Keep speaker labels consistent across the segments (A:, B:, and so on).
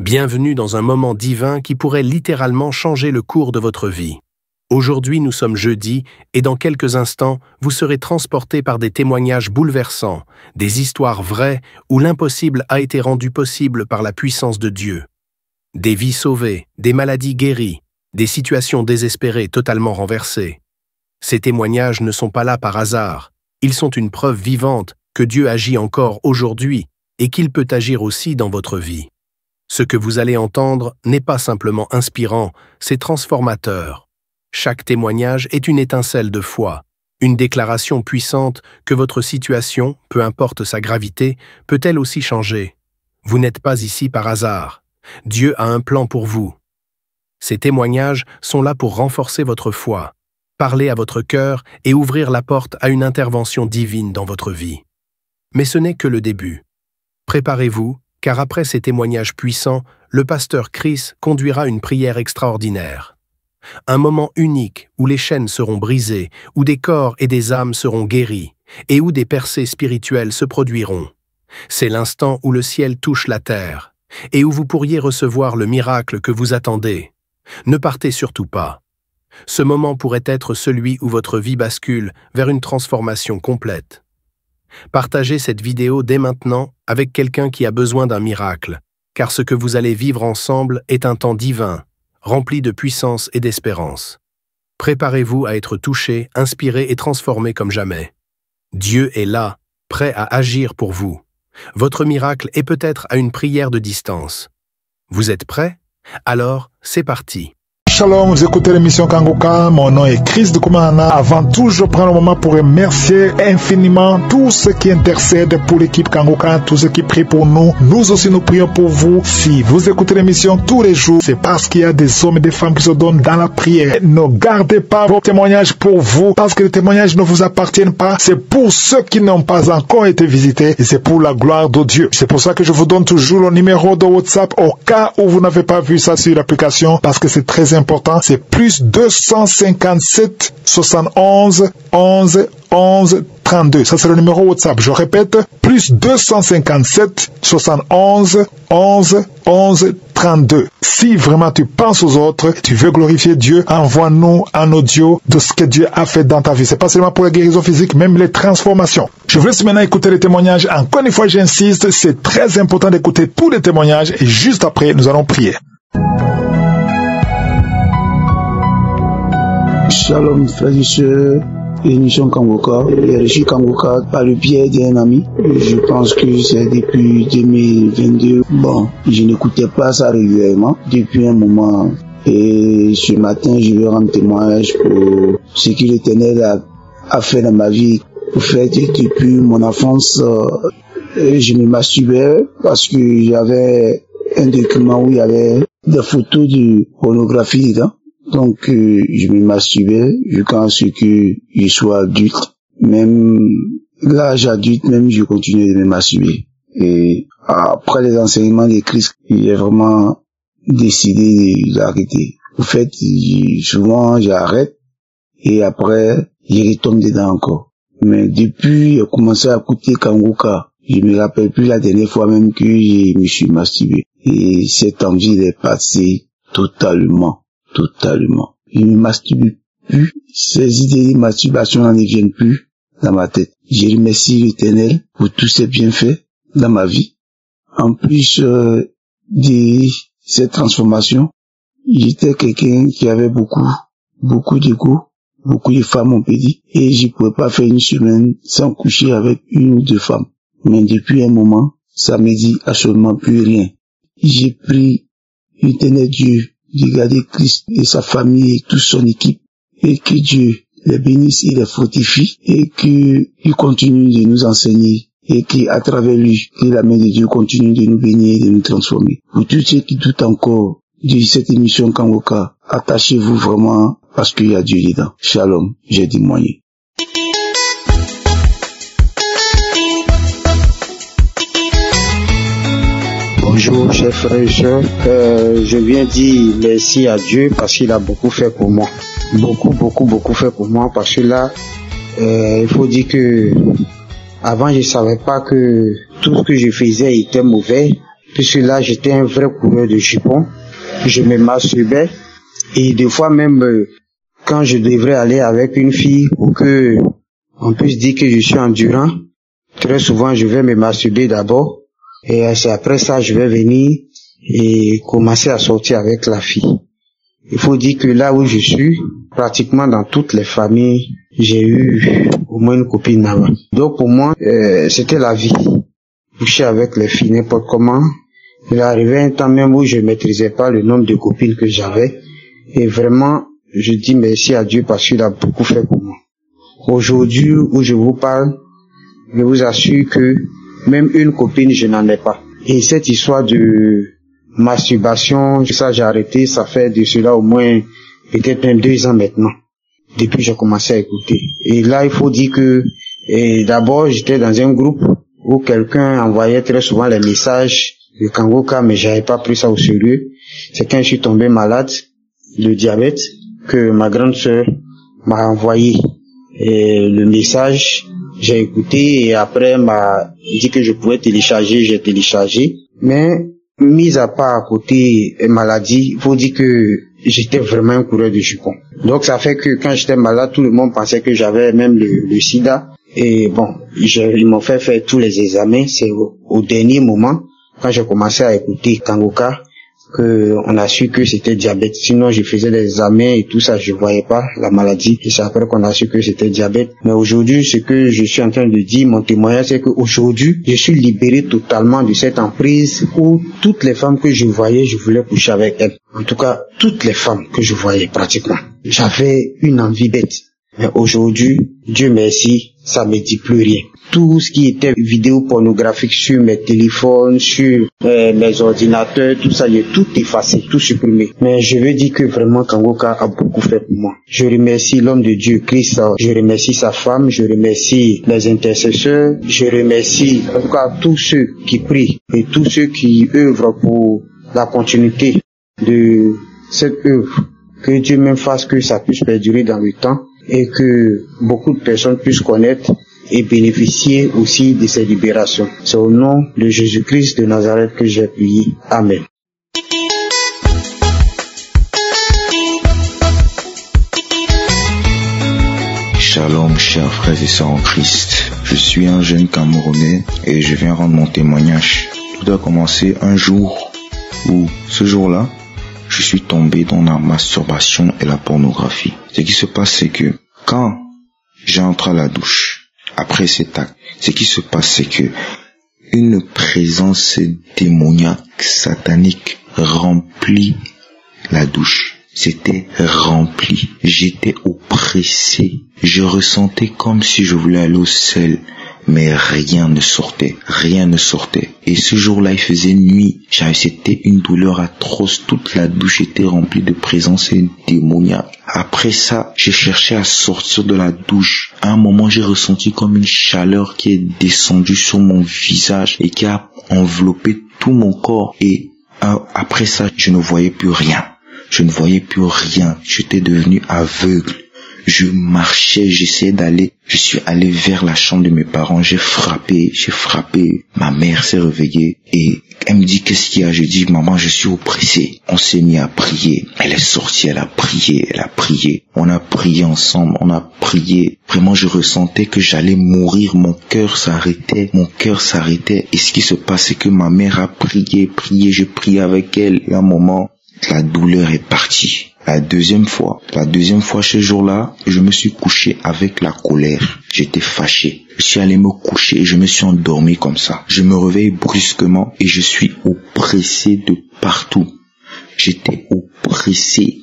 A: Bienvenue dans un moment divin qui pourrait littéralement changer le cours de votre vie. Aujourd'hui, nous sommes jeudi et dans quelques instants, vous serez transportés par des témoignages bouleversants, des histoires vraies où l'impossible a été rendu possible par la puissance de Dieu. Des vies sauvées, des maladies guéries, des situations désespérées totalement renversées. Ces témoignages ne sont pas là par hasard. Ils sont une preuve vivante que Dieu agit encore aujourd'hui et qu'il peut agir aussi dans votre vie. Ce que vous allez entendre n'est pas simplement inspirant, c'est transformateur. Chaque témoignage est une étincelle de foi, une déclaration puissante que votre situation, peu importe sa gravité, peut elle aussi changer. Vous n'êtes pas ici par hasard. Dieu a un plan pour vous. Ces témoignages sont là pour renforcer votre foi, parler à votre cœur et ouvrir la porte à une intervention divine dans votre vie. Mais ce n'est que le début. Préparez-vous, car après ces témoignages puissants, le pasteur Chris conduira une prière extraordinaire. Un moment unique où les chaînes seront brisées, où des corps et des âmes seront guéris, et où des percées spirituelles se produiront. C'est l'instant où le ciel touche la terre, et où vous pourriez recevoir le miracle que vous attendez. Ne partez surtout pas. Ce moment pourrait être celui où votre vie bascule vers une transformation complète. Partagez cette vidéo dès maintenant avec quelqu'un qui a besoin d'un miracle, car ce que vous allez vivre ensemble est un temps divin, rempli de puissance et d'espérance. Préparez-vous à être touché, inspiré et transformé comme jamais. Dieu est là, prêt à agir pour vous. Votre miracle est peut-être à une prière de distance. Vous êtes prêts? Alors, c'est parti.
B: Shalom, vous écoutez l'émission Kangoka, mon nom est Chris de Koumana. Avant tout, je prends le moment pour remercier infiniment tous ceux qui intercèdent pour l'équipe Kangoka, tous ceux qui prient pour nous. Nous aussi, nous prions pour vous. Si vous écoutez l'émission tous les jours, c'est parce qu'il y a des hommes et des femmes qui se donnent dans la prière. Ne gardez pas vos témoignages pour vous, parce que les témoignages ne vous appartiennent pas. C'est pour ceux qui n'ont pas encore été visités et c'est pour la gloire de Dieu. C'est pour ça que je vous donne toujours le numéro de WhatsApp au cas où vous n'avez pas vu ça sur l'application, parce que c'est très important. C'est plus 257 71 11 11 32. Ça, c'est le numéro WhatsApp. Je répète, plus 257 71 11 11 32. Si vraiment tu penses aux autres, tu veux glorifier Dieu, envoie-nous un audio de ce que Dieu a fait dans ta vie. C'est pas seulement pour la guérison physique, même les transformations. Je vous laisse maintenant écouter les témoignages. Encore une fois, j'insiste, c'est très important d'écouter tous les témoignages et juste après, nous allons prier.
C: Shalom frères et sœurs, l'émission Kangoka. J'ai reçu Kangoka par le biais d'un ami. Je pense que c'est depuis 2022. Bon, je n'écoutais pas ça régulièrement depuis un moment. Et ce matin, je vais rendre témoignage pour ce que l'Éternel a fait dans ma vie. Au fait, depuis mon enfance, je me masturbais parce que j'avais un document où il y avait des photos de pornographie dedans. Donc, je me masturbais jusqu'à ce que je sois adulte. Même l'âge adulte, même je continue de me masturber. Et après les enseignements de Christ, j'ai vraiment décidé d'arrêter. En fait, souvent j'arrête et après, je retombe dedans encore. Mais depuis, j'ai commencé à écouter Kangoka. Je me rappelle plus la dernière fois même que je me suis masturbé. Et cette envie est passée totalement. Je ne masturbe plus. Ces idées de masturbation ne viennent plus dans ma tête. Je remercie l'Éternel pour tous ses bienfaits dans ma vie. En plus de cette transformation, j'étais quelqu'un qui avait beaucoup d'ego, beaucoup de femmes on peut dire, et je ne pouvais pas faire une semaine sans coucher avec une ou deux femmes. Mais depuis un moment, ça me dit absolument plus rien. J'ai pris l'Éternel Dieu de garder Christ et sa famille et toute son équipe, et que Dieu les bénisse et les fortifie, et qu'il continue de nous enseigner, et qu'à travers lui, que la main de Dieu continue de nous bénir et de nous transformer. Pour tous ceux qui doutent encore de cette émission Kangoka, attachez-vous vraiment parce qu'il y a Dieu dedans. Shalom, j'ai dit moyen.
D: Bonjour chers frères et sœurs, je viens dire merci à Dieu parce qu'il a beaucoup fait pour moi. Beaucoup fait pour moi parce que là, il faut dire que avant je savais pas que tout ce que je faisais était mauvais. puisque là j'étais un vrai coureur de jupons. Je me masturbais et des fois même quand je devrais aller avec une fille pour que on puisse dire que je suis endurant, très souvent je vais me masturber d'abord et c'est après ça je vais venir et commencer à sortir avec la fille. Il faut dire que là où je suis, pratiquement dans toutes les familles, j'ai eu au moins une copine là-bas. Donc pour moi, c'était la vie. Coucher avec les filles n'importe comment. Il arrivait un temps même où je maîtrisais pas le nombre de copines que j'avais. Et vraiment, je dis merci à Dieu parce qu'il a beaucoup fait pour moi. Aujourd'hui où je vous parle, je vous assure que même une copine, je n'en ai pas. Et cette histoire de masturbation, ça j'ai arrêté, ça fait de cela au moins peut-être même 2 ans maintenant, depuis que j'ai commencé à écouter. Et là, il faut dire que d'abord, j'étais dans un groupe où quelqu'un envoyait très souvent les messages de Kangoka, mais j'avais pas pris ça au sérieux. C'est quand je suis tombé malade de diabète que ma grande sœur m'a envoyé le message. J'ai écouté et après m'a dit que je pouvais télécharger, j'ai téléchargé. Mais mis à part à côté maladie, il faut dire que j'étais vraiment un coureur de jupons. Donc ça fait que quand j'étais malade, tout le monde pensait que j'avais même le sida. Et bon, ils m'ont fait faire tous les examens. C'est au dernier moment, quand j'ai commencé à écouter Kangoka, qu'on a su que c'était diabète. Sinon, je faisais des examens et tout ça, je voyais pas la maladie. Et c'est après qu'on a su que c'était diabète. Mais aujourd'hui, ce que je suis en train de dire, mon témoignage, c'est qu'aujourd'hui, je suis libéré totalement de cette emprise où toutes les femmes que je voyais, je voulais coucher avec elles. En tout cas, toutes les femmes que je voyais pratiquement. J'avais une envie bête. Mais aujourd'hui, Dieu merci, ça me dit plus rien. Tout ce qui était vidéo pornographique sur mes téléphones, sur mes ordinateurs, tout ça, j'ai tout effacé, tout supprimé. Mais je veux dire que vraiment Kangoka a beaucoup fait pour moi. Je remercie l'homme de Dieu, Christ, je remercie sa femme, je remercie les intercesseurs, je remercie en tout cas tous ceux qui prient et tous ceux qui œuvrent pour la continuité de cette œuvre. Que Dieu même fasse que ça puisse perdurer dans le temps et que beaucoup de personnes puissent connaître et bénéficier aussi de ces libérations. C'est au nom de Jésus-Christ de Nazareth que j'ai prié. Amen.
E: Shalom, chers frères et sœurs en Christ. Je suis un jeune Camerounais et je viens rendre mon témoignage. Tout a commencé un jour où, ce jour-là, je suis tombé dans la masturbation et la pornographie. Ce qui se passe, c'est que quand j'entre à la douche, après cet acte, ce qui se passe, c'est que une présence démoniaque, satanique, remplit la douche. C'était rempli. J'étais oppressé. Je ressentais comme si je voulais aller au sel. Mais rien ne sortait. Rien ne sortait. Et ce jour-là, il faisait nuit. C'était une douleur atroce. Toute la douche était remplie de présence démoniaque. Après ça, j'ai cherché à sortir de la douche. À un moment, j'ai ressenti comme une chaleur qui est descendue sur mon visage et qui a enveloppé tout mon corps. Et après ça, je ne voyais plus rien. Je ne voyais plus rien. J'étais devenu aveugle. Je marchais, j'essayais d'aller. Je suis allé vers la chambre de mes parents. J'ai frappé. Ma mère s'est réveillée et elle me dit qu'est-ce qu'il y a. Je dis maman, je suis oppressé. On s'est mis à prier. Elle est sortie, elle a prié. On a prié ensemble, on a prié. Vraiment, je ressentais que j'allais mourir. Mon cœur s'arrêtait. Et ce qui se passe, c'est que ma mère a prié. Je priais avec elle. Et à un moment, la douleur est partie. La deuxième fois, ce jour-là, je me suis couché avec la colère. J'étais fâché. Je suis allé me coucher et je me suis endormi comme ça. Je me réveille brusquement et je suis oppressé de partout. J'étais oppressé.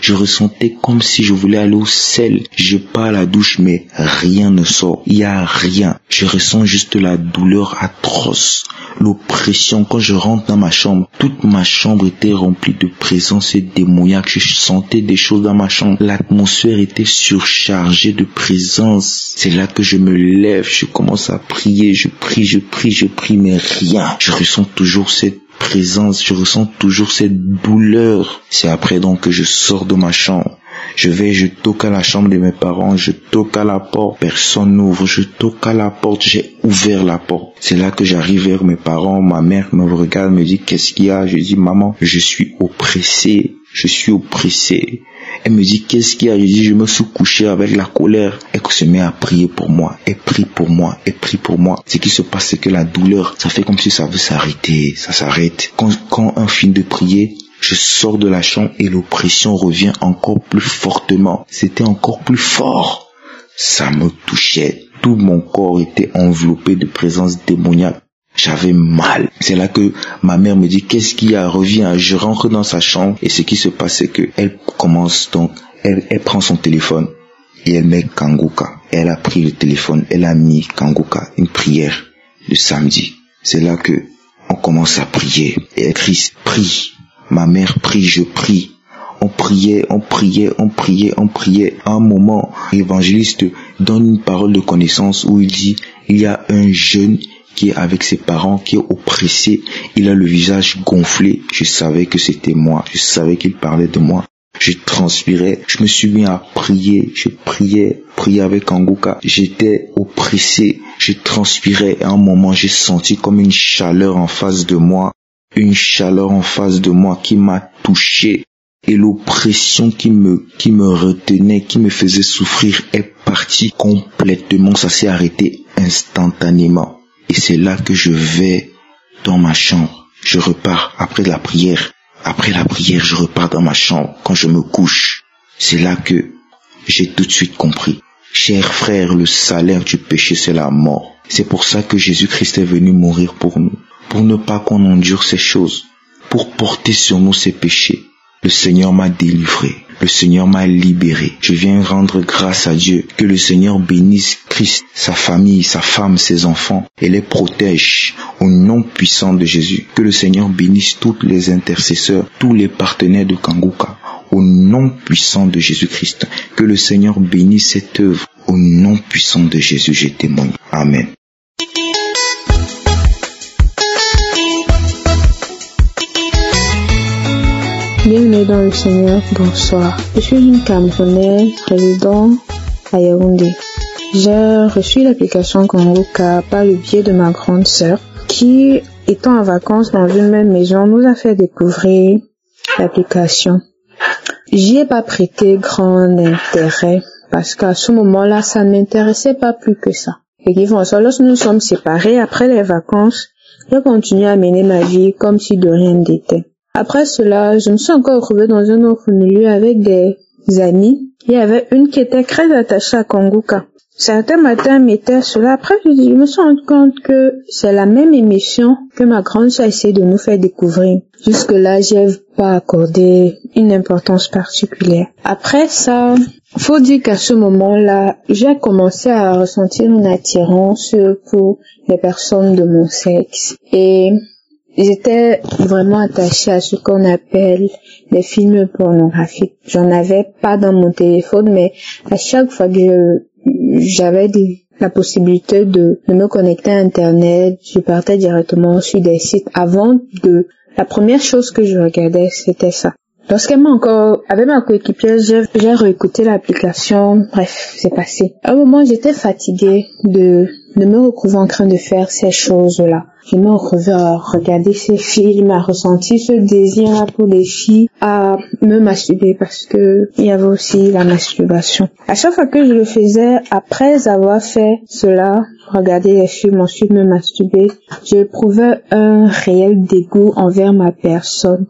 E: Je ressentais comme si je voulais aller au sel. Je pars à la douche, mais rien ne sort. Il n'y a rien. Je ressens juste la douleur atroce. L'oppression. Quand je rentre dans ma chambre, toute ma chambre était remplie de présence démoniaque. Je sentais des choses dans ma chambre. L'atmosphère était surchargée de présence. C'est là que je me lève. Je commence à prier. Je prie, mais rien. Je ressens toujours cette présence, je ressens toujours cette douleur. C'est après donc que je sors de ma chambre. je toque à la chambre de mes parents, je toque à la porte, personne n'ouvre, je toque à la porte, j'ai ouvert la porte. C'est là que j'arrive vers mes parents, ma mère me regarde, me dit qu'est-ce qu'il y a? Je dis maman, je suis oppressé. Elle me dit qu'est-ce qu'il y a? Je dis je me suis couché avec la colère. Elle se met à prier pour moi. Elle prie pour moi. Ce qui se passe, c'est que la douleur, ça fait comme si ça veut s'arrêter. Ça s'arrête. Quand on finit de prier, je sors de la chambre et l'oppression revient encore plus fortement. C'était encore plus fort. Ça me touchait. Tout mon corps était enveloppé de présence démoniaque. J'avais mal. C'est là que ma mère me dit qu'est-ce qu'il y a? Reviens. Je rentre dans sa chambre et ce qui se passe, c'est que elle commence donc, elle prend son téléphone et elle met Kanguka. Elle a pris le téléphone, elle a mis Kanguka, une prière le samedi. C'est là que on commence à prier et elle crie, prie. Ma mère prie, je prie. On priait. À un moment, l'évangéliste donne une parole de connaissance où il dit, il y a un jeune qui est avec ses parents, qui est oppressé. Il a le visage gonflé. Je savais que c'était moi. Je savais qu'il parlait de moi. Je transpirais. Je me suis mis à prier. Je priais avec Kanguka. J'étais oppressé. Je transpirais. À un moment, j'ai senti comme une chaleur en face de moi. Une chaleur en face de moi qui m'a touché. Et l'oppression qui me retenait, qui me faisait souffrir est partie complètement. Ça s'est arrêté instantanément. Et c'est là que je vais dans ma chambre. Je repars après la prière. Après la prière, je repars dans ma chambre. Quand je me couche, c'est là que j'ai tout de suite compris. Chers frères, le salaire du péché, c'est la mort. C'est pour ça que Jésus-Christ est venu mourir pour nous. Pour ne pas qu'on endure ces choses. Pour porter sur nous ces péchés. Le Seigneur m'a délivré. Le Seigneur m'a libéré. Je viens rendre grâce à Dieu. Que le Seigneur bénisse Christ, sa famille, sa femme, ses enfants et les protège au nom puissant de Jésus. Que le Seigneur bénisse tous les intercesseurs, tous les partenaires de Kanguka au nom puissant de Jésus-Christ. Que le Seigneur bénisse cette œuvre au nom puissant de Jésus. Je témoigne. Amen.
F: Bienvenue dans le Seigneur, bonsoir. Je suis une Camerounaise résidant à Yaoundé. J'ai reçu l'application Kanguka par le biais de ma grande sœur qui, étant en vacances dans une même maison, nous a fait découvrir l'application. J'y ai pas prêté grand intérêt parce qu'à ce moment-là, ça ne m'intéressait pas plus que ça. Et lorsque nous sommes séparés après les vacances, j'ai continué à mener ma vie comme si de rien n'était. Après cela, je me suis encore retrouvée dans un autre milieu avec des amis. Il y avait une qui était très attachée à Kanguka. Certains matins mettaient cela. Après, je me suis rendu compte que c'est la même émission que ma grande sœur essaie de nous faire découvrir. Jusque-là, j'ai pas accordé une importance particulière. Après ça, faut dire qu'à ce moment-là, j'ai commencé à ressentir une attirance pour les personnes de mon sexe. Et j'étais vraiment attachée à ce qu'on appelle les films pornographiques. J'en avais pas dans mon téléphone, mais à chaque fois que j'avais la possibilité de me connecter à Internet, je partais directement sur des sites. La première chose que je regardais, c'était ça. Lorsqu'elle m'a encore, avec ma coéquipière, j'ai réécouté l'application. Bref, c'est passé. À un moment, j'étais fatiguée de me retrouver en train de faire ces choses-là. Je me retrouvais à regarder ces films, à ressentir ce désir pour les filles, à me masturber parce que il y avait aussi la masturbation. À chaque fois que je le faisais, après avoir fait cela, regarder les films, ensuite me masturber, j'éprouvais un réel dégoût envers ma personne.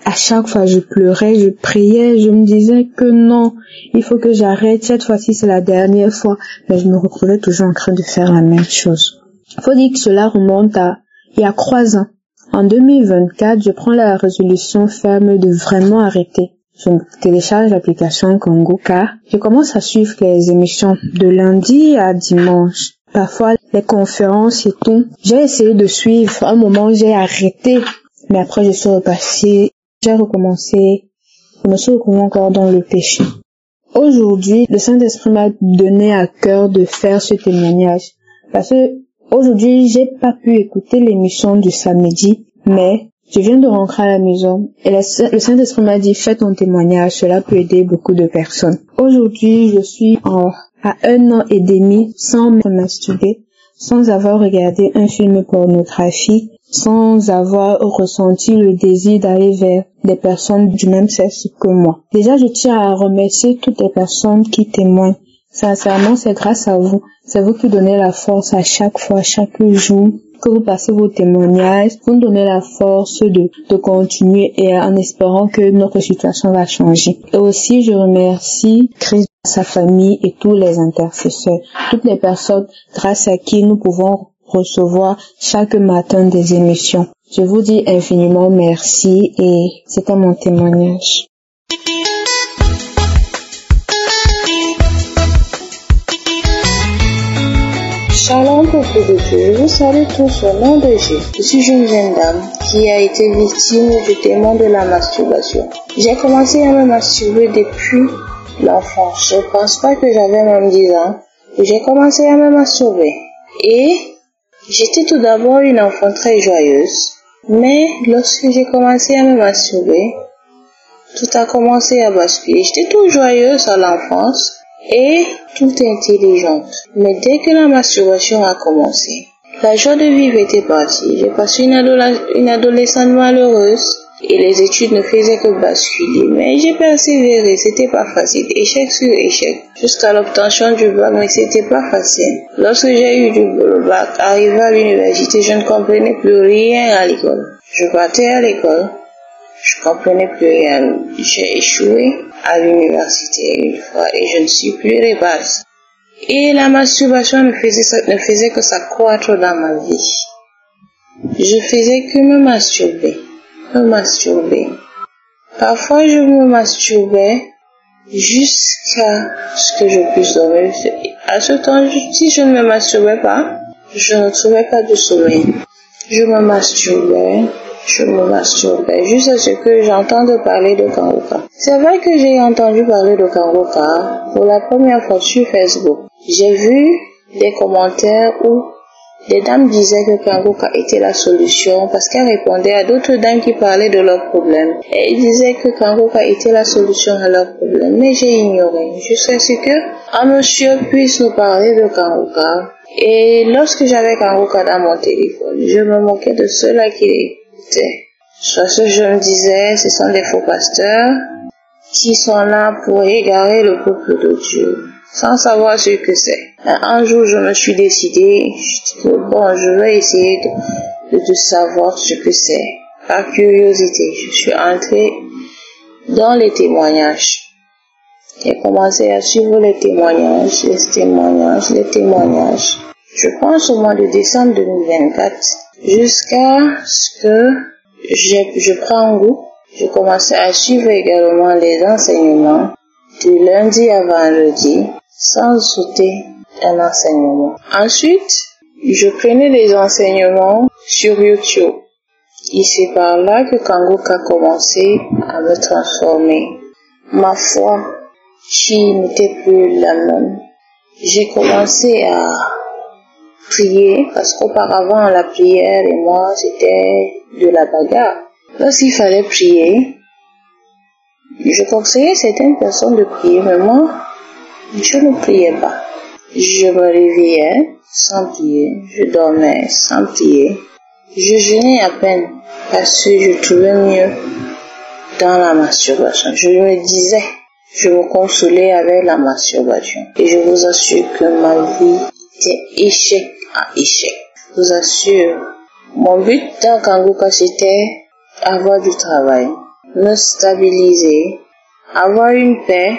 F: À chaque fois, je pleurais, je priais, je me disais que non, il faut que j'arrête, cette fois-ci c'est la dernière fois, mais je me retrouvais toujours en train de faire la même chose. Il faut dire que cela remonte à il y a 3 ans. En 2024, je prends la résolution ferme de vraiment arrêter. Je télécharge l'application Kanguka, je commence à suivre les émissions de lundi à dimanche. Parfois, les conférences et tout. J'ai essayé de suivre, à un moment j'ai arrêté, mais après je suis repassée. J'ai recommencé, je me suis retrouvée encore dans le péché. Aujourd'hui, le Saint-Esprit m'a donné à cœur de faire ce témoignage. Parce que aujourd'hui, j'ai pas pu écouter l'émission du samedi, mais Je viens de rentrer à la maison et le Saint-Esprit m'a dit, fais ton témoignage, cela peut aider beaucoup de personnes. Aujourd'hui, je suis à 1 an et demi sans me masturber, sans avoir regardé un film pornographique, sans avoir ressenti le désir d'aller vers des personnes du même sexe que moi. Déjà, je tiens à remercier toutes les personnes qui témoignent. Sincèrement, c'est grâce à vous. C'est vous qui donnez la force à chaque fois, chaque jour que vous passez vos témoignages. Vous nous donnez la force de continuer et en espérant que notre situation va changer. Et aussi, je remercie Christ, sa famille et tous les intercesseurs, toutes les personnes grâce à qui nous pouvons recevoir chaque matin des émissions. Je vous dis infiniment merci et c'était mon témoignage.
G: Shalom peuple de Dieu, je vous salue tous au nom de Jésus. Je suis une jeune dame qui a été victime du démon de la masturbation. J'ai commencé à me masturber depuis l'enfance. Je pense pas que j'avais même 10 ans que j'ai commencé à me masturber. Et j'étais tout d'abord une enfant très joyeuse. Mais lorsque j'ai commencé à me masturber, tout a commencé à basculer. J'étais toute joyeuse à l'enfance et toute intelligente. Mais dès que la masturbation a commencé, la joie de vivre était partie. J'ai passé une adolescente malheureuse et les études ne faisaient que basculer. Mais j'ai persévéré, c'était pas facile. Échec sur échec, jusqu'à l'obtention du bac, mais c'était pas facile. Lorsque j'ai eu le bac, arrivé à l'université, je ne comprenais plus rien à l'école. Je partais à l'école, je comprenais plus rien. J'ai échoué à l'université une fois et je ne suis plus repartie. Et la masturbation ne faisait que s'accroître dans ma vie. Je faisais que me masturber. Parfois je me masturbais jusqu'à ce que je puisse dormir. À ce temps, si je ne me masturbais pas, je ne trouvais pas de sommeil. Je me masturbais jusqu'à ce que j'entende parler de Kangoka. C'est vrai que j'ai entendu parler de Kangoka pour la première fois sur Facebook. J'ai vu des commentaires où des dames disaient que Kangoka était la solution parce qu'elles répondaient à d'autres dames qui parlaient de leurs problèmes. Et elles disaient que Kangoka était la solution à leurs problèmes. Mais j'ai ignoré jusqu'à ce que un monsieur puisse nous parler de Kangoka. Et lorsque j'avais Kangoka dans mon téléphone, je me moquais de ceux-là qui l'écoutaient. Parce que je me disais, ce sont des faux pasteurs qui sont là pour égarer le peuple de Dieu, sans savoir ce que c'est. Un jour, je me suis décidée, je vais essayer de savoir ce que c'est. Par curiosité, je suis entrée dans les témoignages. J'ai commencé à suivre les témoignages. Je pense au mois de décembre 2024, jusqu'à ce que je prends goût. Je commençais à suivre également les enseignements du lundi à vendredi, sans sauter un enseignement. Ensuite, je prenais les enseignements sur YouTube. Et c'est par là que Kangoka a commencé à me transformer. Ma foi, qui n'était plus la même. J'ai commencé à prier, parce qu'auparavant, la prière et moi, c'était de la bagarre. Lorsqu'il fallait prier, je conseillais certaines personnes de prier, mais moi, je ne priais pas. Je me réveillais sans prier, je dormais sans prier, je jeûnais à peine parce que je trouvais mieux dans la masturbation. Je me disais, je me consolais avec la masturbation. Et je vous assure que ma vie était échec à échec. Je vous assure, mon but dans Kangoka, c'était avoir du travail, me stabiliser, avoir une paix.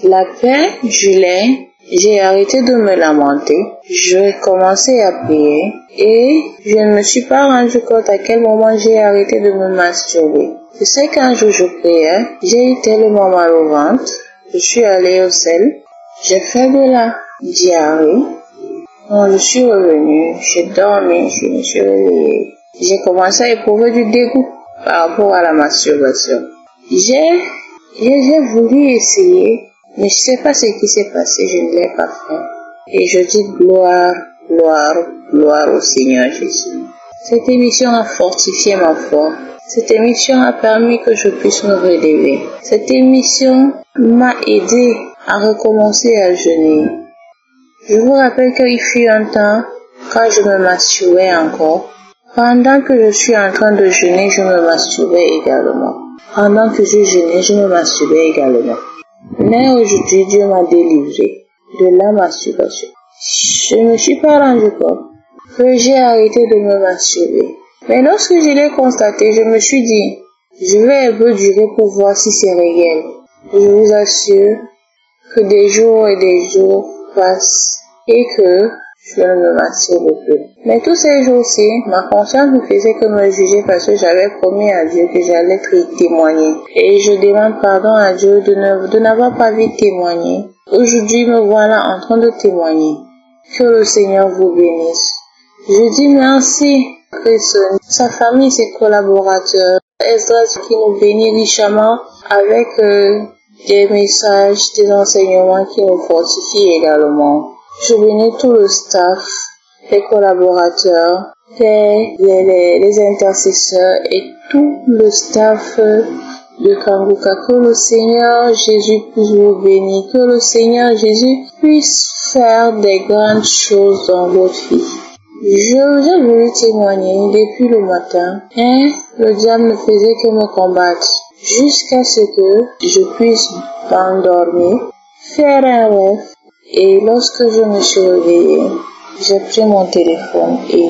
G: La paix, j'ai arrêté de me lamenter, j'ai commencé à prier et je ne me suis pas rendu compte à quel moment j'ai arrêté de me masturber. Je sais qu'un jour je priais, j'ai eu tellement mal au ventre, je suis allée au sel, j'ai fait de la diarrhée. Quand je suis revenue, j'ai dormi, je me suis réveillée. J'ai commencé à éprouver du dégoût par rapport à la masturbation. J'ai voulu essayer, mais je sais pas ce qui s'est passé, je ne l'ai pas fait. Et je dis gloire, gloire, gloire au Seigneur Jésus. Cette émission a fortifié ma foi. Cette émission a permis que je puisse me relever. Cette émission m'a aidé à recommencer à jeûner. Je vous rappelle qu'il fut un temps, quand je me masturbais encore, pendant que je suis en train de jeûner, je me masturbais également. Pendant que je jeûnais, je me masturbais également. Mais aujourd'hui, Dieu m'a délivré de la masturbation. Je ne me suis pas rendu compte que j'ai arrêté de me masturber. Mais lorsque je l'ai constaté, je me suis dit, je vais un peu durer pour voir si c'est réel. Je vous assure que des jours et des jours passent et que je ne me masturbe plus. Mais tous ces jours-ci, ma conscience ne faisait que me juger parce que j'avais promis à Dieu que j'allais témoigner. Et je demande pardon à Dieu de n'avoir pas vite témoigné. Aujourd'hui, me voilà en train de témoigner. Que le Seigneur vous bénisse. Je dis merci à Christ, sa famille, ses collaborateurs, Esdras qui nous bénit richement avec des messages, des enseignements qui nous fortifient également. Je bénis tout le staff, les collaborateurs, les intercesseurs et tout le staff de Kanguka. Que le Seigneur Jésus puisse vous bénir, que le Seigneur Jésus puisse faire des grandes choses dans votre vie. J'ai voulu témoigner depuis le matin, et le diable ne faisait que me combattre jusqu'à ce que je puisse m'endormir, faire un rêve. Et lorsque je me suis réveillée, j'ai pris mon téléphone et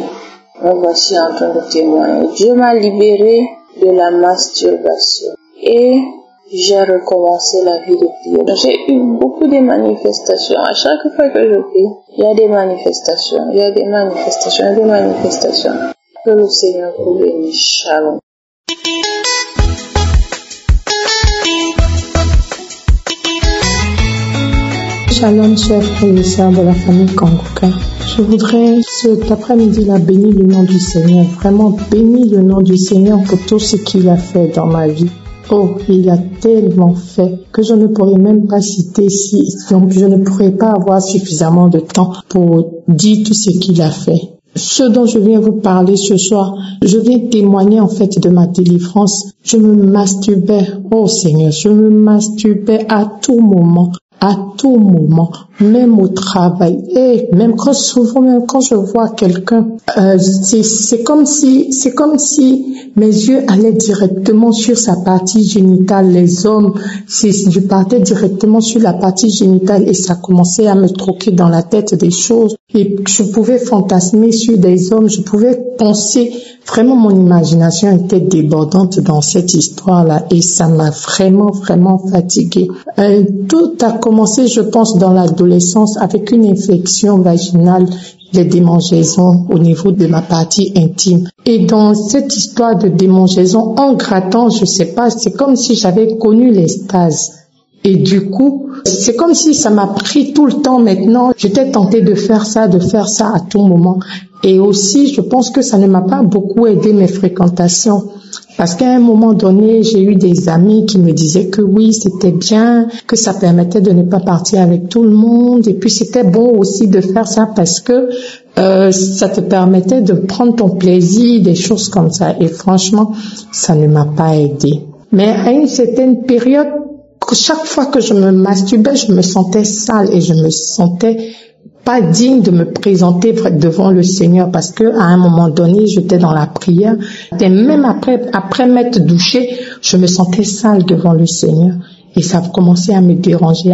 G: me voici en train de témoigner. Dieu m'a libérée de la masturbation et j'ai recommencé la vie de prière. J'ai eu beaucoup de manifestations. À chaque fois que je prie, il y a des manifestations, il y a des manifestations, il y a des manifestations. Que le Seigneur vous bénisse. Shalom.
H: Shalom, chers frères et sœurs de la famille Kanguka. Je voudrais cet après-midi-là bénir le nom du Seigneur, vraiment bénir le nom du Seigneur pour tout ce qu'il a fait dans ma vie. Oh, il a tellement fait que je ne pourrais même pas citer donc je ne pourrais pas avoir suffisamment de temps pour dire tout ce qu'il a fait. Ce dont je viens vous parler ce soir, je viens témoigner en fait de ma délivrance. Je me masturbais, oh Seigneur, je me masturbais à tout moment, même au travail, et même quand je vois quelqu'un, c'est comme si mes yeux allaient directement sur sa partie génitale. Les hommes, je partais directement sur la partie génitale et ça commençait à me troquer dans la tête des choses. Et je pouvais fantasmer sur des hommes, je pouvais penser. Vraiment, mon imagination était débordante dans cette histoire-là et ça m'a vraiment fatiguée. Tout a commencé, je pense, dans l'adolescence avec une infection vaginale, des démangeaisons au niveau de ma partie intime. Et dans cette histoire de démangeaison, en grattant, je sais pas, c'est comme si j'avais connu l'extase. Et du coup, c'est comme si ça m'a pris tout le temps maintenant. J'étais tentée de faire ça à tout moment. Et aussi, je pense que ça ne m'a pas beaucoup aidé mes fréquentations. Parce qu'à un moment donné, j'ai eu des amis qui me disaient que oui, c'était bien, que ça permettait de ne pas partir avec tout le monde. Et puis, c'était bon aussi de faire ça parce que ça te permettait de prendre ton plaisir, des choses comme ça. Et franchement, ça ne m'a pas aidé. Mais à une certaine période, chaque fois que je me masturbais, je me sentais sale et je me sentais pas digne de me présenter devant le Seigneur parce que à un moment donné, j'étais dans la prière et même après m'être douchée, je me sentais sale devant le Seigneur et ça commençait à me déranger.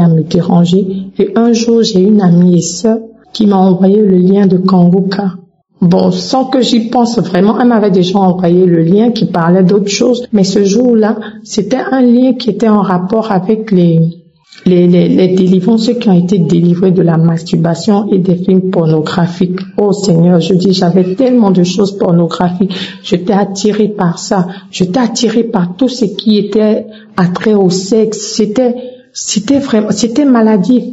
H: Et un jour, j'ai une amie et sœur qui m'a envoyé le lien de Kanguka. Bon, sans que j'y pense vraiment, elle m'avait déjà envoyé le lien qui parlait d'autre chose, mais ce jour-là, c'était un lien qui était en rapport avec les délivrances, ceux qui ont été délivrés de la masturbation et des films pornographiques. Oh Seigneur, je dis, j'avais tellement de choses pornographiques. J'étais attirée par ça. J'étais attirée par tout ce qui était attrait au sexe. C'était maladif.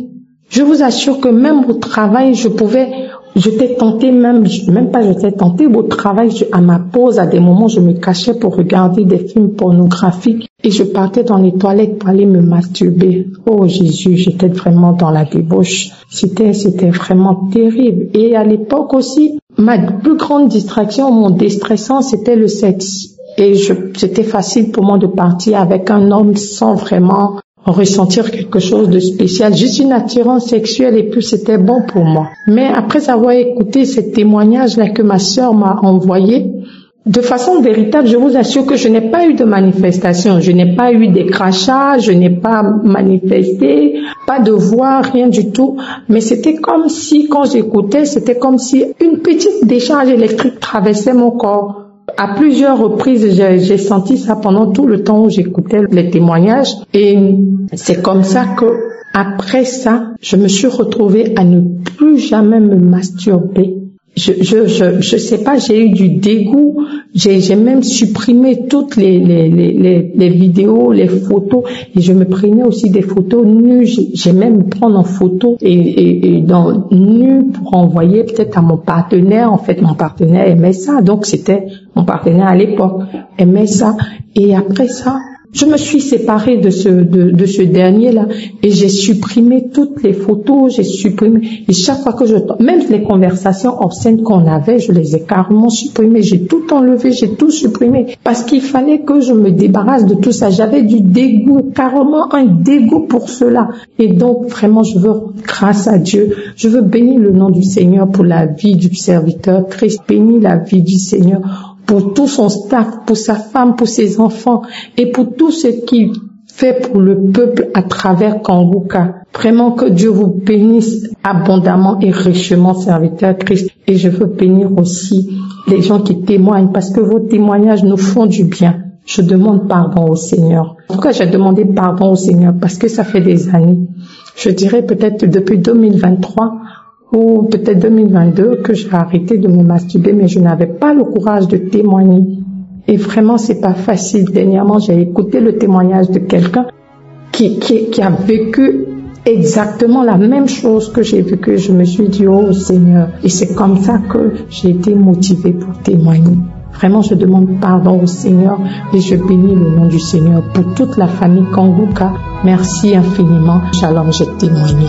H: Je vous assure que même au travail, j'étais tentée j'étais tentée au travail, à ma pause, à des moments, je me cachais pour regarder des films pornographiques et je partais dans les toilettes pour aller me masturber. Oh Jésus, j'étais vraiment dans la débauche. C'était vraiment terrible. Et à l'époque aussi, ma plus grande distraction, mon déstressant, c'était le sexe. Et c'était facile pour moi de partir avec un homme sans vraiment ressentir quelque chose de spécial, juste une attirance sexuelle, et puis c'était bon pour moi. Mais après avoir écouté ces témoignages-là que ma sœur m'a envoyé, de façon véritable, je vous assure que je n'ai pas eu de manifestation, je n'ai pas eu des crachats, je n'ai pas manifesté, pas de voix, rien du tout. Mais c'était comme si, quand j'écoutais, c'était comme si une petite décharge électrique traversait mon corps. À plusieurs reprises, j'ai senti ça pendant tout le temps où j'écoutais les témoignages. Et c'est comme ça que, après ça, je me suis retrouvée à ne plus jamais me masturber. Je sais pas, j'ai eu du dégoût, j'ai même supprimé toutes les vidéos, les photos, et je me prenais aussi des photos nues, j'ai même prendre en photo et dans nues pour envoyer peut-être à mon partenaire. En fait, mon partenaire aimait ça, donc c'était mon partenaire à l'époque aimait ça. Et après ça, je me suis séparée de ce dernier-là et j'ai supprimé toutes les photos, j'ai supprimé, et chaque fois que même les conversations obscènes qu'on avait, je les ai carrément supprimées, j'ai tout enlevé, j'ai tout supprimé, parce qu'il fallait que je me débarrasse de tout ça. J'avais du dégoût, carrément un dégoût pour cela. Et donc, vraiment, je veux, grâce à Dieu, je veux bénir le nom du Seigneur pour la vie du serviteur Christ, bénir la vie du Seigneur pour tout son staff, pour sa femme, pour ses enfants et pour tout ce qu'il fait pour le peuple à travers Kanguka. Vraiment que Dieu vous bénisse abondamment et richement, serviteur Christ. Et je veux bénir aussi les gens qui témoignent, parce que vos témoignages nous font du bien. Je demande pardon au Seigneur. En tout cas, j'ai demandé pardon au Seigneur parce que ça fait des années. Je dirais peut-être depuis 2023 ou peut-être 2022 que j'ai arrêté de me masturber, mais je n'avais pas le courage de témoigner. Et vraiment, c'est pas facile. Dernièrement, j'ai écouté le témoignage de quelqu'un qui a vécu exactement la même chose que j'ai vécu. Je me suis dit, oh Seigneur. Et c'est comme ça que j'ai été motivée pour témoigner. Vraiment, je demande pardon au Seigneur et je bénis le nom du Seigneur pour toute la famille Kanguka. Merci infiniment. Shalom, j'ai témoigné.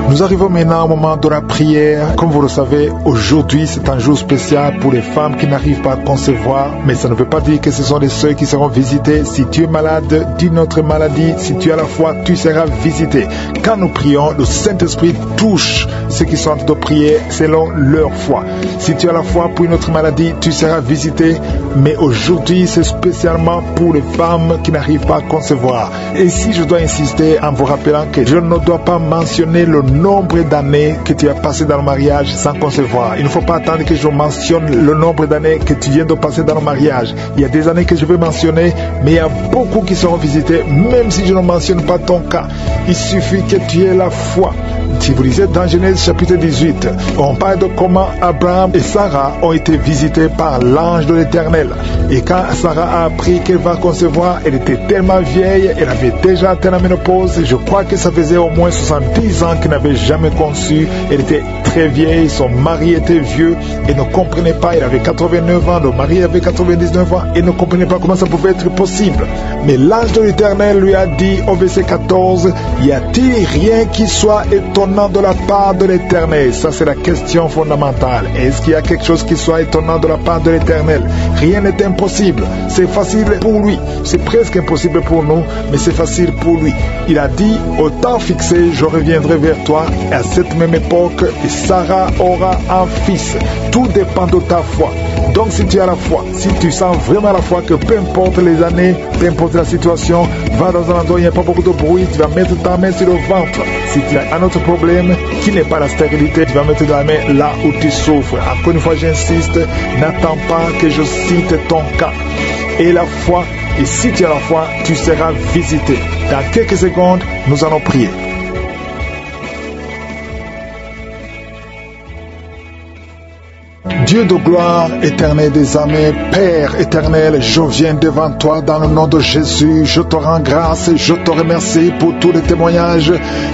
B: Nous arrivons maintenant au moment de la prière. Comme vous le savez, aujourd'hui c'est un jour spécial pour les femmes qui n'arrivent pas à concevoir, mais ça ne veut pas dire que ce sont les seuils qui seront visités. Si tu es malade d'une autre maladie, si tu as la foi, tu seras visité. Quand nous prions, le Saint-Esprit touche ceux qui sont en train de prier selon leur foi. Si tu as la foi pour une autre maladie, tu seras visité. Mais aujourd'hui, c'est spécialement pour les femmes qui n'arrivent pas à concevoir. Et si je dois insister en vous rappelant que je ne dois pas mentionner le nombre d'années que tu as passé dans le mariage sans concevoir. Il ne faut pas attendre que je mentionne le nombre d'années que tu viens de passer dans le mariage. Il y a des années que je vais mentionner, mais il y a beaucoup qui seront visités, même si je ne mentionne pas ton cas. Il suffit que tu aies la foi. Si vous lisez dans Genèse chapitre 18, on parle de comment Abraham et Sarah ont été visités par l'ange de l'Éternel. Et quand Sarah a appris qu'elle va concevoir, elle était tellement vieille, elle avait déjà atteint la ménopause. Je crois que ça faisait au moins 70 ans qu'elle n'avait jamais conçu. Elle était très vieille, son mari était vieux, elle ne comprenait pas, elle avait 89 ans, le mari avait 99 ans, elle ne comprenait pas comment ça pouvait être possible. Mais l'ange de l'Éternel lui a dit au verset 14, y a-t-il rien qui soit étonnant de la part de l'Éternel? Ça c'est la question fondamentale. Est-ce qu'il y a quelque chose qui soit étonnant de la part de l'Éternel? Rien n'est impossible, c'est facile pour lui, c'est presque impossible pour nous, mais c'est facile pour lui. Il a dit, au temps fixé, je reviendrai vers toi, et à cette même époque, et Sarah aura un fils. Tout dépend de ta foi. Donc si tu as la foi, si tu sens vraiment la foi que peu importe les années, peu importe la situation, va dans un endroit où il n'y a pas beaucoup de bruit, tu vas mettre ta main sur le ventre. Si tu as un autre problème qui n'est pas la stérilité, tu vas mettre ta main là où tu souffres. Encore une fois, j'insiste, n'attends pas que je cite ton cas. Et la foi, et si tu as la foi, tu seras visité. Dans quelques secondes, nous allons prier. Dieu de gloire, éternel des armées, Père éternel, je viens devant toi dans le nom de Jésus. Je te rends grâce et je te remercie pour tous les témoignages.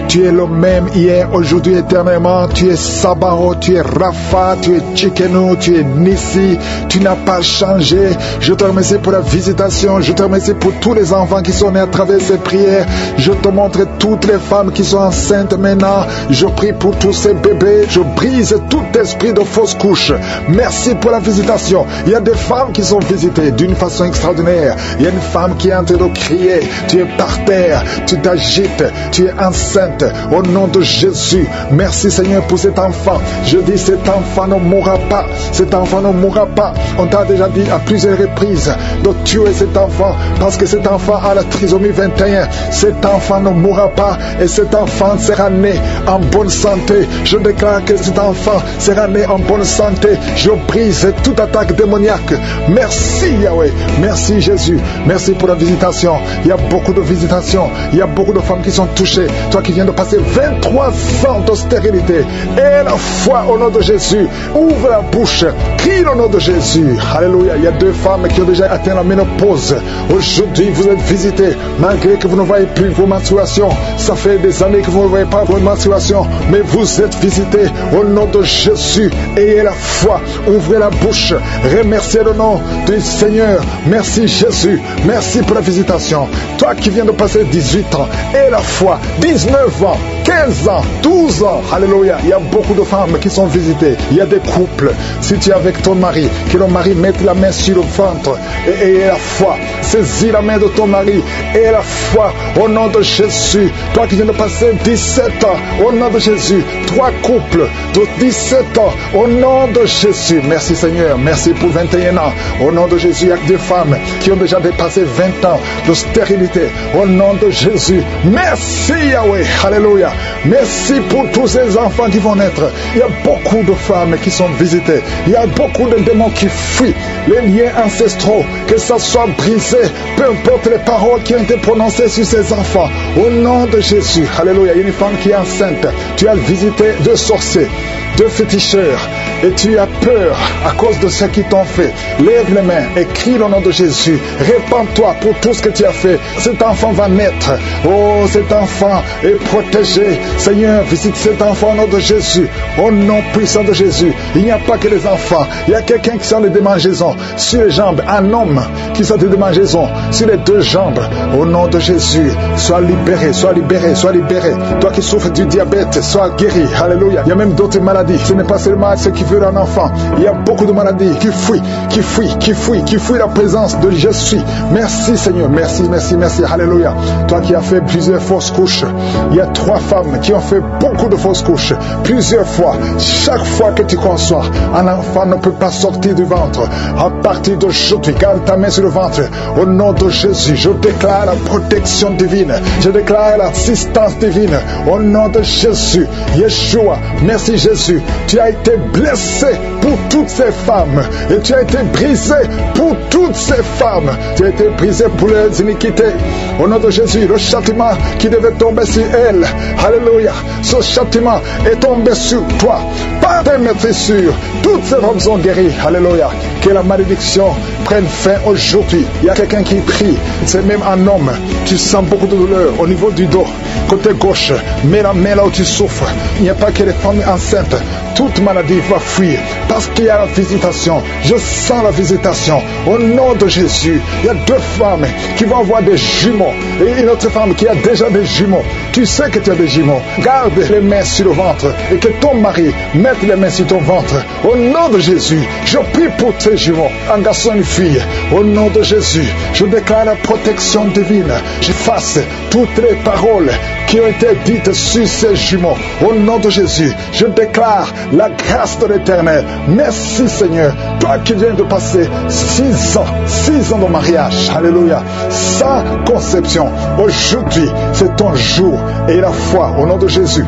B: Tu es le même hier, aujourd'hui, éternellement. Tu es Sabaoth, tu es Rapha, tu es Tsidkenu, tu es Nissi. Tu n'as pas changé. Je te remercie pour la visitation. Je te remercie pour tous les enfants qui sont nés à travers ces prières. Je te montre toutes les femmes qui sont enceintes maintenant. Je prie pour tous ces bébés. Je brise tout esprit de fausse couche. Merci pour la visitation. Il y a des femmes qui sont visitées d'une façon extraordinaire. Il y a une femme qui est en train de crier. Tu es par terre, tu t'agites, tu es enceinte. Au nom de Jésus, merci Seigneur pour cet enfant. Je dis cet enfant ne mourra pas. Cet enfant ne mourra pas. On t'a déjà dit à plusieurs reprises de tuer cet enfant parce que cet enfant a la trisomie 21. Cet enfant ne mourra pas et cet enfant sera né en bonne santé. Je déclare que cet enfant sera né en bonne santé. Je brise toute attaque démoniaque. Merci Yahweh. Merci Jésus. Merci pour la visitation. Il y a beaucoup de visitations. Il y a beaucoup de femmes qui sont touchées. Toi qui viens de passer 23 ans de stérilité. Et la foi au nom de Jésus. Ouvre la bouche. Crie au nom de Jésus. Alléluia. Il y a 2 femmes qui ont déjà atteint la ménopause. Aujourd'hui, vous êtes visitées. Malgré que vous ne voyez plus vos menstruations. Ça fait des années que vous ne voyez pas vos menstruations. Mais vous êtes visitées au nom de Jésus. Ayez la foi. Ouvrez la bouche. Remerciez le nom du Seigneur. Merci Jésus. Merci pour la visitation. Toi qui viens de passer 18 ans. Et la foi. 19 ans. 15 ans, 12 ans, alléluia. Il y a beaucoup de femmes qui sont visitées. Il y a des couples. Si tu es avec ton mari, que le mari mette la main sur le ventre et la foi. Saisis la main de ton mari et la foi au nom de Jésus. Toi qui viens de passer 17 ans, au nom de Jésus. 3 couples de 17 ans, au nom de Jésus. Merci Seigneur. Merci pour 21 ans. Au nom de Jésus, il y a des femmes qui ont déjà dépassé 20 ans de stérilité. Au nom de Jésus. Merci Yahweh. Alléluia. Merci pour tous ces enfants qui vont naître. Il y a beaucoup de femmes qui sont visitées. Il y a beaucoup de démons qui fuient. Les liens ancestraux, que ça soit brisé, peu importe les paroles qui ont été prononcées sur ces enfants. Au nom de Jésus. Alléluia. Il y a une femme qui est enceinte. Tu as visité 2 sorciers, 2 féticheurs. Et tu as peur à cause de ce qu'ils t'ont fait. Lève les mains et crie le nom de Jésus. Répands-toi pour tout ce que tu as fait. Cet enfant va naître. Oh, cet enfant est protégé. Seigneur, visite cet enfant au nom de Jésus. Au nom puissant de Jésus. Il n'y a pas que les enfants. Il y a quelqu'un qui sent les démangeaisons sur les jambes. Un homme qui sent des démangeaisons sur les 2 jambes. Au nom de Jésus, sois libéré, sois libéré, sois libéré. Toi qui souffres du diabète, sois guéri. Alléluia. Il y a même d'autres maladies. Ce n'est pas seulement ce qui un enfant. Il y a beaucoup de maladies qui fuient la présence de je suis. Merci Seigneur, merci, merci, merci. Alléluia. Toi qui as fait plusieurs fausses couches. Il y a 3 femmes qui ont fait beaucoup de fausses couches. Plusieurs fois. Chaque fois que tu conçois, un enfant ne peut pas sortir du ventre. À partir d'aujourd'hui, garde ta main sur le ventre. Au nom de Jésus, je déclare la protection divine. Je déclare l'assistance divine. Au nom de Jésus. Yeshua, merci Jésus. Tu as été blessé pour toutes ces femmes et tu as été brisé pour toutes ces femmes. Tu as été brisé pour leurs iniquités. Au nom de Jésus, le châtiment qui devait tomber sur elles, alléluia, ce châtiment est tombé sur toi. Par tes maîtrisures, toutes ces femmes sont guéries, alléluia. Que la malédiction prenne fin aujourd'hui. Il y a quelqu'un qui prie, c'est même un homme. Tu sens beaucoup de douleur au niveau du dos, côté gauche. Mets la main là où tu souffres. Il n'y a pas que les femmes enceintes. Toute maladie va fuir parce qu'il y a la visitation. Je sens la visitation. Au nom de Jésus, il y a 2 femmes qui vont avoir des jumeaux et une autre femme qui a déjà des jumeaux. Tu sais que tu as des jumeaux. Garde les mains sur le ventre et que ton mari mette les mains sur ton ventre. Au nom de Jésus, je prie pour tes jumeaux, un garçon et une fille. Au nom de Jésus, je déclare la protection divine. J'efface toutes les paroles qui ont été dites sur ces jumeaux. Au nom de Jésus, je déclare la grâce de l'Éternel. Merci Seigneur, toi qui viens de passer 6 ans de mariage, alléluia, sans conception. Aujourd'hui, c'est ton jour et la foi au nom de Jésus.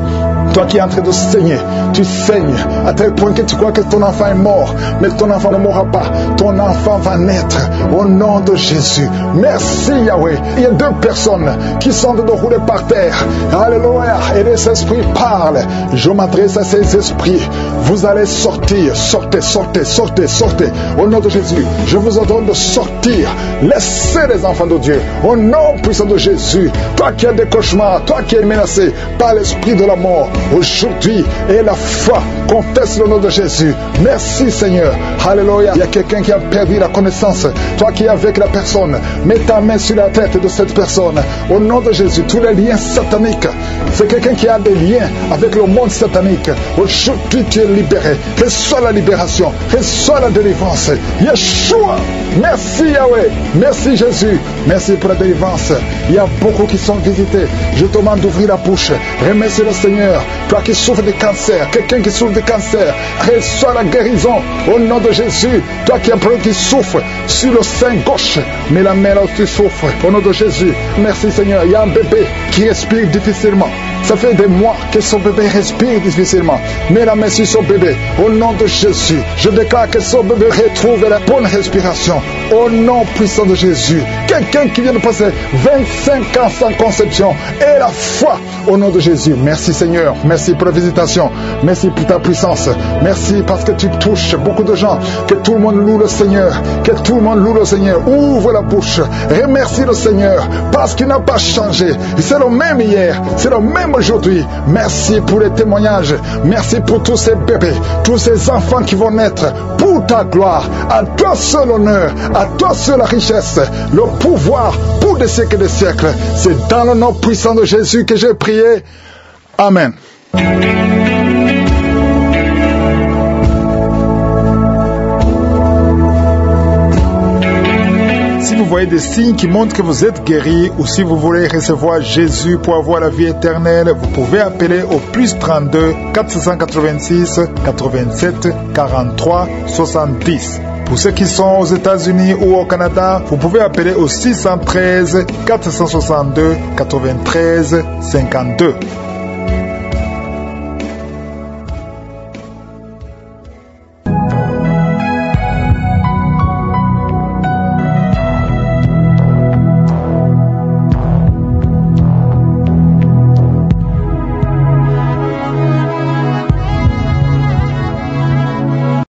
B: Toi qui es en train de saigner, tu saignes à tel point que tu crois que ton enfant est mort, mais ton enfant ne mourra pas. Ton enfant va naître au nom de Jésus. Merci Yahweh. Il y a 2 personnes qui sont de rouler par terre. Alléluia. Et les esprits parlent. Je m'adresse à ces esprits. Vous allez sortir. Sortez, sortez, sortez, sortez. Au nom de Jésus, je vous ordonne de sortir. Laissez les enfants de Dieu. Au nom puissant de Jésus, toi qui as des cauchemars, toi qui es menacé par l'esprit de la mort, aujourd'hui, et la foi, confesse le nom de Jésus. Merci Seigneur. Alléluia. Il y a quelqu'un qui a perdu la connaissance. Toi qui es avec la personne, mets ta main sur la tête de cette personne. Au nom de Jésus, tous les liens sataniques. C'est quelqu'un qui a des liens avec le monde satanique. Aujourd'hui, tu es libéré. Reçois la libération. Reçois la délivrance. Yeshua. Merci Yahweh. Merci Jésus. Merci pour la délivrance. Il y a beaucoup qui sont visités. Je te demande d'ouvrir la bouche. Remercie le Seigneur. Toi qui souffres de cancer, quelqu'un qui souffre de cancer, reçois la guérison au nom de Jésus. Toi qui as un problème qui souffre sur le sein gauche, mais la main là où tu souffres, au nom de Jésus. Merci Seigneur. Il y a un bébé qui respire difficilement. Ça fait des mois que son bébé respire difficilement. Mets la main sur son bébé. Au nom de Jésus, je déclare que son bébé retrouve la bonne respiration. Au nom puissant de Jésus. Quelqu'un qui vient de passer 25 ans sans conception. Et la foi au nom de Jésus. Merci Seigneur. Merci pour la visitation. Merci pour ta puissance. Merci parce que tu touches beaucoup de gens. Que tout le monde loue le Seigneur. Que tout le monde loue le Seigneur. Ouvre la bouche. Remercie le Seigneur. Parce qu'il n'a pas changé. C'est le même hier. C'est le même aujourd'hui. Merci pour les témoignages. Merci pour tous ces bébés, tous ces enfants qui vont naître pour ta gloire. À toi seul l'honneur, à toi seul la richesse, le pouvoir pour des siècles et des siècles. C'est dans le nom puissant de Jésus que j'ai prié. Amen. Si vous voyez des signes qui montrent que vous êtes guéri, ou si vous voulez recevoir Jésus pour avoir la vie éternelle, vous pouvez appeler au plus 32 486 87 43 70. Pour ceux qui sont aux États-Unis ou au Canada, vous pouvez appeler au 613 462 93 52.